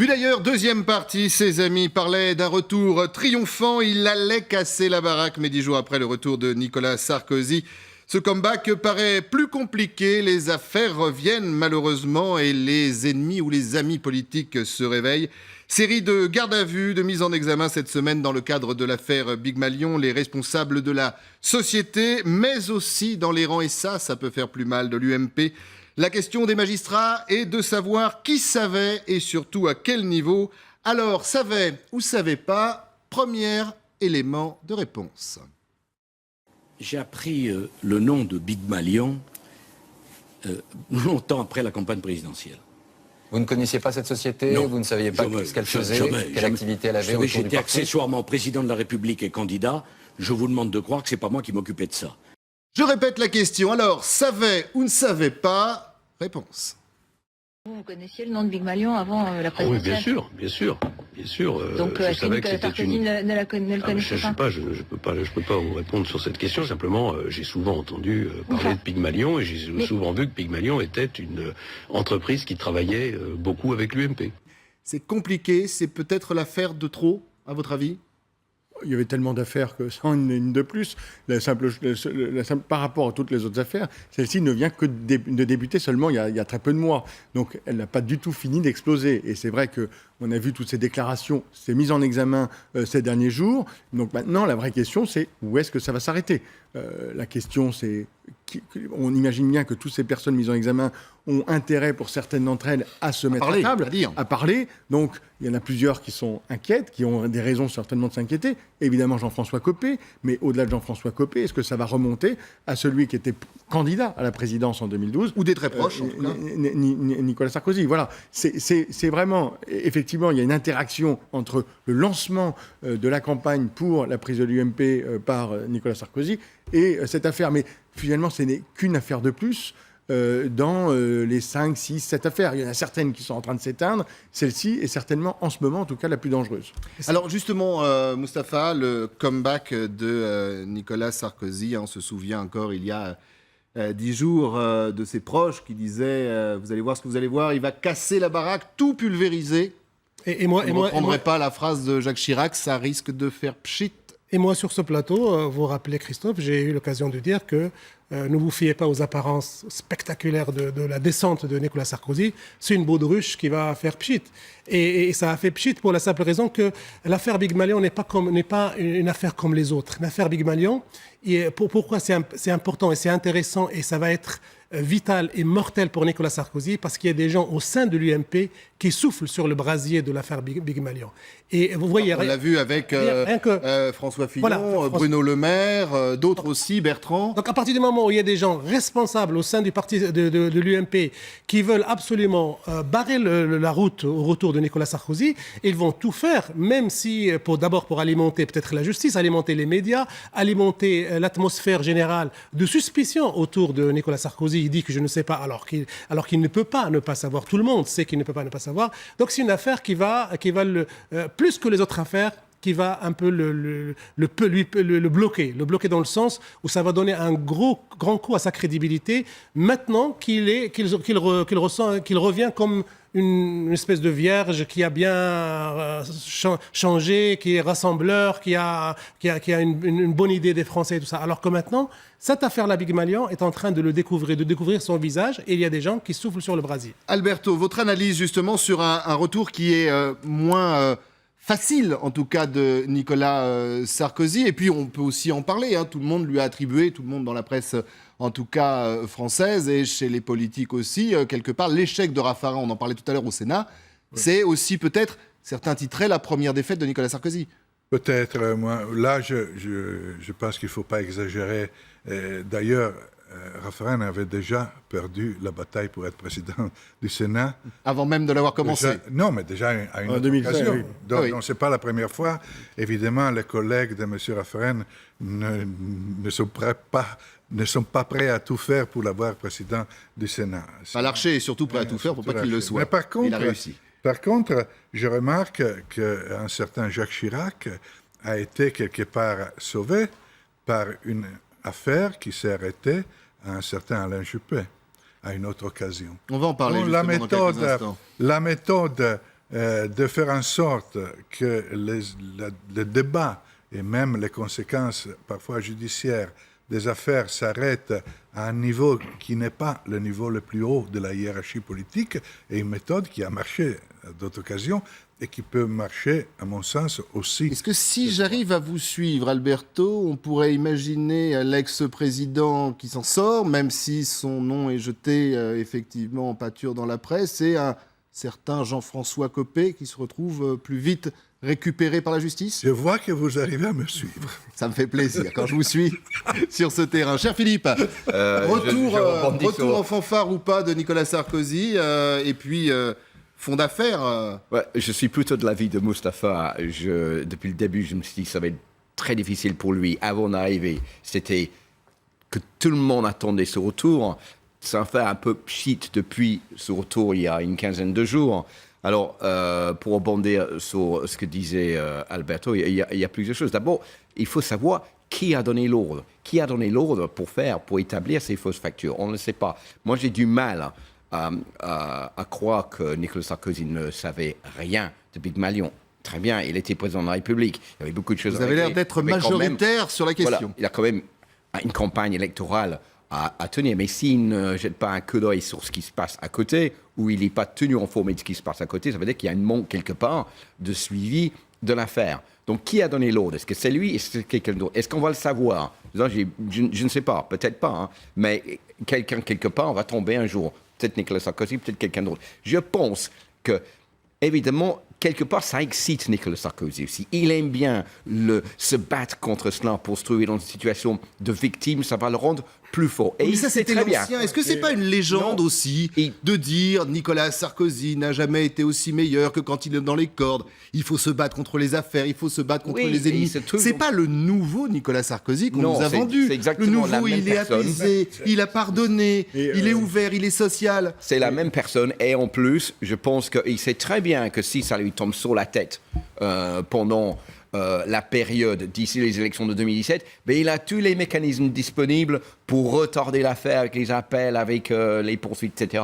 d'ailleurs, deuxième partie, ses amis parlaient d'un retour triomphant. Il allait casser la baraque, mais 10 jours après le retour de Nicolas Sarkozy, ce comeback paraît plus compliqué. Les affaires reviennent malheureusement et les ennemis ou les amis politiques se réveillent. Série de gardes à vue, de mise en examen cette semaine dans le cadre de l'affaire Big Malion, les responsables de la société, mais aussi dans les rangs, et ça peut faire plus mal, de l'UMP. La question des magistrats est de savoir qui savait et surtout à quel niveau. Alors, savait ou savait pas, premier élément de réponse. J'ai appris le nom de Big Malion longtemps après la campagne présidentielle. Vous ne connaissiez pas cette société? Non, vous ne saviez pas ce qu'elle faisait, quelle activité elle avait autour du parti? J'étais accessoirement président de la République et candidat. Je vous demande de croire que ce n'est pas moi qui m'occupais de ça. Je répète la question. Alors, savait ou ne savait pas? Réponse. Vous connaissiez le nom de Big Malion avant la présidentielle? Oui, bien sûr. Donc, je savais que Nicolas Sarkozy ne le connaissait pas? Je ne peux pas vous répondre sur cette question. Simplement, j'ai souvent entendu parler de Pygmalion et j'ai souvent vu que Pygmalion était une entreprise qui travaillait beaucoup avec l'UMP. C'est compliqué, c'est peut-être l'affaire de trop, à votre avis? Il y avait tellement d'affaires que sans une de plus. Par rapport à toutes les autres affaires, celle-ci ne vient que de débuter seulement il y a très peu de mois. Donc elle n'a pas du tout fini d'exploser. Et c'est vrai qu'on a vu toutes ces déclarations, ces mises en examen ces derniers jours. Donc maintenant, la vraie question, c'est où est-ce que ça va s'arrêter? La question, c'est... On imagine bien que toutes ces personnes mises en examen ont intérêt, pour certaines d'entre elles, à se mettre à table, à parler. Donc, il y en a plusieurs qui sont inquiètes, qui ont des raisons certainement de s'inquiéter. Évidemment, Jean-François Copé, mais au-delà de Jean-François Copé, est-ce que ça va remonter à celui qui était candidat à la présidence en 2012? Ou des très proches, en tout cas. Nicolas Sarkozy. Voilà. C'est vraiment... Effectivement, il y a une interaction entre le lancement de la campagne pour la prise de l'UMP par Nicolas Sarkozy et cette affaire. Mais finalement, ce n'est qu'une affaire de plus dans les 5, 6, 7 affaires. Il y en a certaines qui sont en train de s'éteindre. Celle-ci est certainement, en ce moment, en tout cas, la plus dangereuse. Alors justement, Mustapha, le comeback de Nicolas Sarkozy, on se souvient encore il y a 10 jours de ses proches qui disaient vous allez voir ce que vous allez voir, il va casser la baraque, tout pulvériser. Et moi, vous ne reprendrez pas la phrase de Jacques Chirac, ça risque de faire pchit. Et moi, sur ce plateau, vous vous rappelez, Christophe, j'ai eu l'occasion de dire que ne vous fiez pas aux apparences spectaculaires de la descente de Nicolas Sarkozy. C'est une baudruche qui va faire pchit. Et ça a fait pchit pour la simple raison que l'affaire Big Malion n'est pas une affaire comme les autres. L'affaire Big Malion, pourquoi c'est important et c'est intéressant et ça va être vital et mortel pour Nicolas Sarkozy, parce qu'il y a des gens au sein de l'UMP qui soufflent sur le brasier de l'affaire Big Malion. Et vous voyez, on l'a vu avec François Fillon, voilà, Bruno Le Maire, d'autres aussi, Bertrand. Donc à partir du moment où il y a des gens responsables au sein du parti de l'UMP qui veulent absolument barrer la route au retour de Nicolas Sarkozy, ils vont tout faire, même si d'abord pour alimenter peut-être la justice, alimenter les médias, alimenter l'atmosphère générale de suspicion autour de Nicolas Sarkozy. Il dit que je ne sais pas, alors qu'il ne peut pas ne pas savoir. Tout le monde sait qu'il ne peut pas ne pas savoir. Donc c'est une affaire qui va plus que les autres affaires, qui va un peu le bloquer dans le sens où ça va donner un grand coup à sa crédibilité. Maintenant qu'il revient comme une espèce de vierge qui a bien changé, qui est rassembleur, qui a une bonne idée des Français et tout ça. Alors que maintenant, cette affaire, la Big Malion, est en train de découvrir son visage, et il y a des gens qui soufflent sur le brasier. Alberto, votre analyse justement sur un retour qui est moins facile, en tout cas, de Nicolas Sarkozy. Et puis, on peut aussi en parler. Tout le monde lui a attribué, tout le monde dans la presse, en tout cas française, et chez les politiques aussi, quelque part, l'échec de Raffarin, on en parlait tout à l'heure au Sénat, c'est aussi peut-être, certains titraient, la première défaite de Nicolas Sarkozy. Peut-être, moi, là, je pense qu'il ne faut pas exagérer. D'ailleurs, Raffarin avait déjà perdu la bataille pour être président du Sénat. Avant même de l'avoir commencé. Non, mais déjà à une autre occasion. Oui. Donc, ce n'est pas la première fois. Évidemment, les collègues de M. Raffarin ne sont pas prêts à tout faire pour l'avoir président du Sénat. Larcher est surtout prêt à tout faire pour pas qu'il le soit. Mais par contre, il a réussi. Par contre, je remarque qu'un certain Jacques Chirac a été quelque part sauvé par une affaire qui s'est arrêtée à un certain Alain Juppé, à une autre occasion. On va en parler Donc, justement dans quelques instants. La méthode de faire en sorte que le débat et même les conséquences parfois judiciaires des affaires s'arrêtent à un niveau qui n'est pas le niveau le plus haut de la hiérarchie politique, est une méthode qui a marché à d'autres occasions et qui peut marcher, à mon sens, aussi. Est-ce que si j'arrive à vous suivre, Alberto, on pourrait imaginer l'ex-président qui s'en sort, même si son nom est jeté effectivement en pâture dans la presse, et un certain Jean-François Copé qui se retrouve plus vite récupéré par la justice? Je vois que vous arrivez à me suivre. Ça me fait plaisir quand je vous suis sur ce terrain. Cher Philippe, retour en fanfare ou pas de Nicolas Sarkozy, et puis fond d'affaires. Ouais, je suis plutôt de l'avis de Mustapha. Depuis le début, je me suis dit que ça va être très difficile pour lui. Avant d'arriver, c'était que tout le monde attendait ce retour. Ça fait un peu pchit depuis ce retour il y a une quinzaine de jours. Alors, pour rebondir sur ce que disait Alberto, il y a plusieurs choses. D'abord, il faut savoir qui a donné l'ordre. Qui a donné l'ordre pour établir ces fausses factures? On ne le sait pas. Moi, j'ai du mal à croire que Nicolas Sarkozy ne savait rien de Big Malion. Très bien, il était président de la République. Il y avait beaucoup de choses à régler. Vous avez l'air d'être majoritaire sur la question. Voilà, il a quand même une campagne électorale à tenir. Mais s'il ne jette pas un coup d'œil sur ce qui se passe à côté, ou il n'est pas tenu informé de ce qui se passe à côté, ça veut dire qu'il y a une manque quelque part de suivi de l'affaire. Donc, qui a donné l'ordre? Est-ce que c'est lui? Est-ce que c'est quelqu'un d'autre? Est-ce qu'on va le savoir? Je ne sais pas, peut-être pas. Hein. Mais quelqu'un, quelque part, va tomber un jour. Peut-être Nicolas Sarkozy, peut-être quelqu'un d'autre. Je pense que, évidemment, quelque part, ça excite Nicolas Sarkozy aussi. Il aime bien se battre contre cela pour se trouver dans une situation de victime. Ça va le rendre plus fort. Et ça, c'était l'ancien. Est-ce que c'est pas une légende aussi de dire Nicolas Sarkozy n'a jamais été aussi meilleur que quand il est dans les cordes? Il faut se battre contre les affaires, il faut se battre contre les ennemis. C'est pas le nouveau Nicolas Sarkozy qu'on nous a vendu. Le nouveau, il est apaisé, il a pardonné, il est ouvert, il est social. C'est la même personne. Et en plus, je pense qu'il sait très bien que si ça lui tombe sur la tête pendant la période d'ici les élections de 2017, mais il a tous les mécanismes disponibles pour retarder l'affaire avec les appels, avec les poursuites, etc.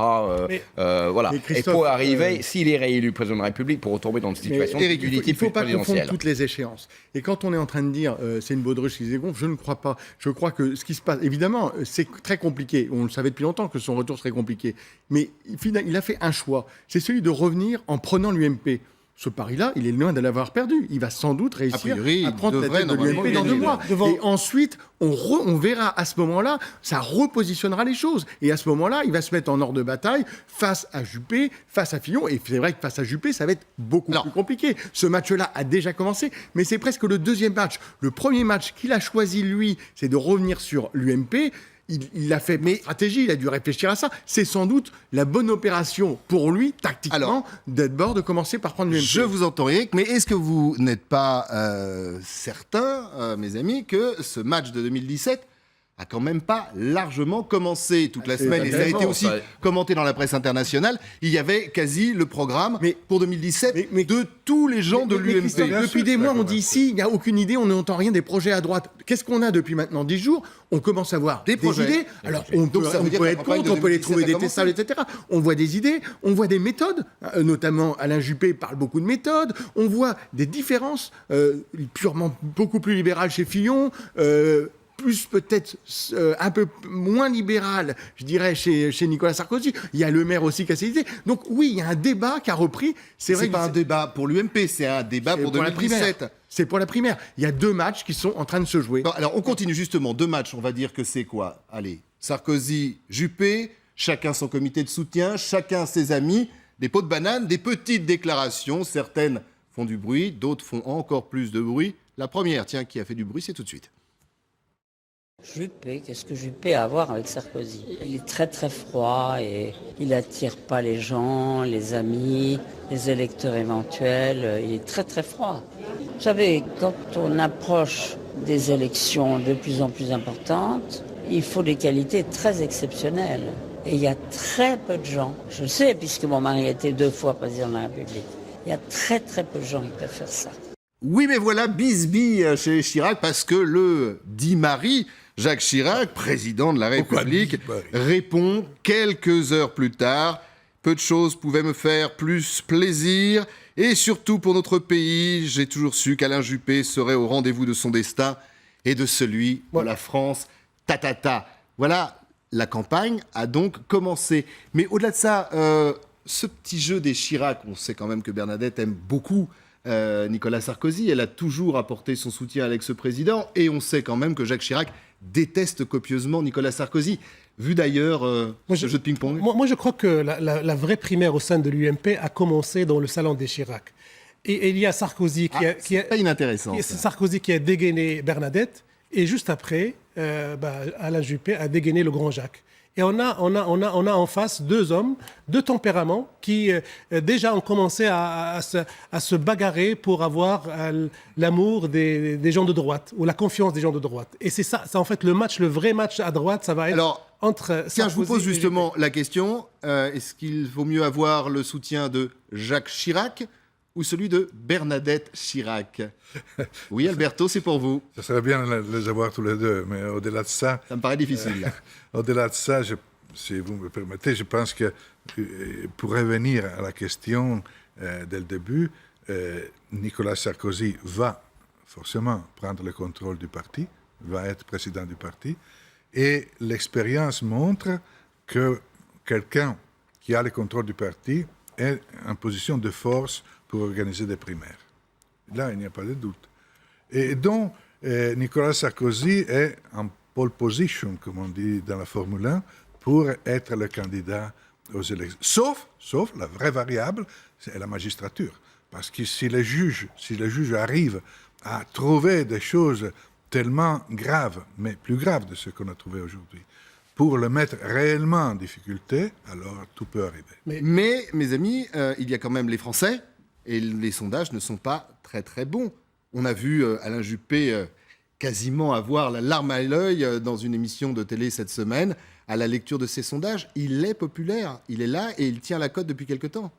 Voilà. Et pour arriver, s'il est réélu président de la République, pour retomber dans une situation Éric, il ne faut pas confondre présidentielle. toutes les échéances. Et quand on est en train de dire c'est une baudruche qui se dégonfle, je ne crois pas. Je crois que ce qui se passe, évidemment, c'est très compliqué. On le savait depuis longtemps que son retour serait compliqué. Mais il a fait un choix. C'est celui de revenir en prenant l'UMP. Ce pari-là, il est loin de l'avoir perdu. Il va sans doute réussir à prendre la tête de l'UMP dans 2 mois. Et ensuite, on verra à ce moment-là, ça repositionnera les choses. Et à ce moment-là, il va se mettre en ordre de bataille face à Juppé, face à Fillon. Et c'est vrai que face à Juppé, ça va être beaucoup plus compliqué. Ce match-là a déjà commencé, mais c'est presque le deuxième match. Le premier match qu'il a choisi, lui, c'est de revenir sur l'UMP. Il l'a fait, mais stratégie, il a dû réfléchir à ça. C'est sans doute la bonne opération pour lui, tactiquement, d'abord de commencer par prendre l'UMP. Je vous entends, Eric, mais est-ce que vous n'êtes pas certain, mes amis, que ce match de 2017 a quand même pas largement commencé toute la semaine, et ça a été aussi commenté dans la presse internationale. Il y avait quasi le programme pour 2017 de tous les gens de l'UMP. Depuis des mois, on dit ici, il n'y a aucune idée, on n'entend rien des projets à droite. Qu'est-ce qu'on a depuis maintenant 10 jours? On commence à voir des idées. Alors, on peut être contre, on peut les trouver détestables, etc. On voit des idées, on voit des méthodes, notamment Alain Juppé parle beaucoup de méthodes, on voit des différences purement beaucoup plus libérales chez Fillon, plus peut-être un peu moins libéral, je dirais, chez Nicolas Sarkozy. Il y a Le Maire aussi qui a ses idées. Donc oui, il y a un débat qui a repris. C'est pas un débat pour l'UMP, c'est un débat pour 2017. C'est pour la primaire. Il y a 2 matchs qui sont en train de se jouer. Bon, alors on continue justement. 2 matchs, on va dire que c'est quoi? Allez, Sarkozy, Juppé, chacun son comité de soutien, chacun ses amis, des pots de banane, des petites déclarations. Certaines font du bruit, d'autres font encore plus de bruit. La première, tiens, qui a fait du bruit, c'est tout de suite. Juppé, qu'est-ce que Juppé a à voir avec Sarkozy? Il est très très froid et il attire pas les gens, les amis, les électeurs éventuels. Il est très très froid. Vous savez, quand on approche des élections de plus en plus importantes, il faut des qualités très exceptionnelles. Et il y a très peu de gens, je le sais puisque mon mari a été 2 fois président de la République, il y a très très peu de gens qui peuvent faire ça. Oui, mais voilà, bisbille chez Chirac, parce que le dit mari, Jacques Chirac, président de la République, répond quelques heures plus tard. Peu de choses pouvaient me faire plus plaisir. Et surtout pour notre pays, j'ai toujours su qu'Alain Juppé serait au rendez-vous de son destin et de celui de la France. Voilà, la campagne a donc commencé. Mais au-delà de ça, ce petit jeu des Chirac, on sait quand même que Bernadette aime beaucoup Nicolas Sarkozy. Elle a toujours apporté son soutien à l'ex-président. Et on sait quand même que Jacques Chirac déteste copieusement Nicolas Sarkozy. Vu d'ailleurs ce jeu de ping-pong. Moi, je crois que la vraie primaire au sein de l'UMP a commencé dans le salon des Chirac. Et il y a Sarkozy Sarkozy qui a dégainé Bernadette. Et juste après, Alain Juppé a dégainé le grand Jacques. Et on a en face deux hommes, deux tempéraments qui déjà ont commencé à se bagarrer pour avoir l'amour des gens de droite ou la confiance des gens de droite. Et c'est ça en fait le vrai match à droite, ça va être entre Sarkozy. Tiens, je vous pose justement la question, est-ce qu'il vaut mieux avoir le soutien de Jacques Chirac ou celui de Bernadette Chirac? Oui, Alberto, c'est pour vous. Ça serait bien de les avoir tous les deux, mais au-delà de ça... Ça me paraît difficile. Au-delà de ça, si vous me permettez, je pense que pour revenir à la question dès le début, Nicolas Sarkozy va forcément prendre le contrôle du parti, va être président du parti, et l'expérience montre que quelqu'un qui a le contrôle du parti est en position de force pour organiser des primaires. Là, il n'y a pas de doute. Et donc, Nicolas Sarkozy est en pole position, comme on dit dans la Formule 1, pour être le candidat aux élections. Sauf la vraie variable, c'est la magistrature. Parce que si les juges arrivent à trouver des choses tellement graves, mais plus graves de ce qu'on a trouvé aujourd'hui, pour le mettre réellement en difficulté, alors tout peut arriver. Mais mes amis, il y a quand même les Français, et les sondages ne sont pas très très bons. On a vu Alain Juppé quasiment avoir la larme à l'œil dans une émission de télé cette semaine. À la lecture de ces sondages, il est populaire, il est là et il tient la cote depuis quelque temps.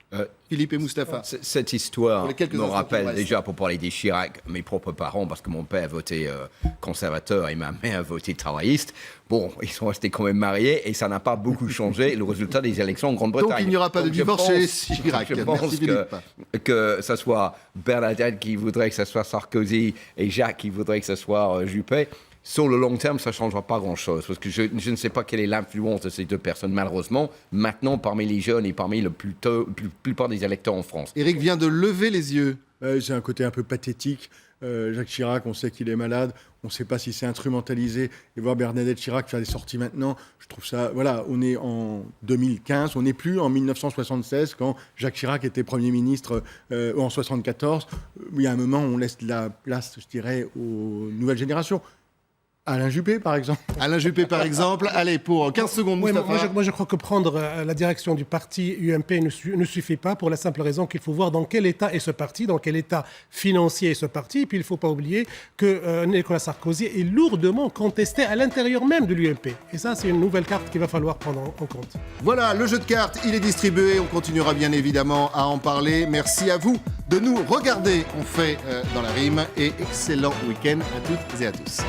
Philippe et Mustapha. Cette histoire me rappelle déjà, pour parler des Chirac, mes propres parents, parce que mon père a voté conservateur et ma mère a voté travailliste. Bon, ils sont restés quand même mariés et ça n'a pas beaucoup changé le résultat des élections en Grande-Bretagne. Donc il n'y aura pas de divorce chez Chirac. Je pense que ce soit Bernadette qui voudrait que ce soit Sarkozy et Jacques qui voudrait que ce soit Juppé. Sur le long terme, ça ne changera pas grand-chose, parce que je ne sais pas quelle est l'influence de ces deux personnes, malheureusement, maintenant parmi les jeunes et parmi la plupart des électeurs en France. Éric vient de lever les yeux. C'est un côté un peu pathétique. Jacques Chirac, on sait qu'il est malade, on ne sait pas si c'est instrumentalisé. Et voir Bernadette Chirac faire des sorties maintenant, je trouve ça... Voilà, on est en 2015, on n'est plus en 1976, quand Jacques Chirac était Premier ministre, en 1974. Il y a un moment où on laisse de la place, je dirais, aux nouvelles générations. Alain Juppé, par exemple. Alain Juppé, par exemple. Allez, pour 15 secondes, Mustapha. Moi, je crois que prendre la direction du parti UMP ne suffit pas, pour la simple raison qu'il faut voir dans quel état est ce parti, dans quel état financier est ce parti. Et puis, il ne faut pas oublier que Nicolas Sarkozy est lourdement contesté à l'intérieur même de l'UMP. Et ça, c'est une nouvelle carte qu'il va falloir prendre en compte. Voilà, le jeu de cartes, il est distribué. On continuera bien évidemment à en parler. Merci à vous de nous regarder. On fait dans la rime. Et excellent week-end à toutes et à tous.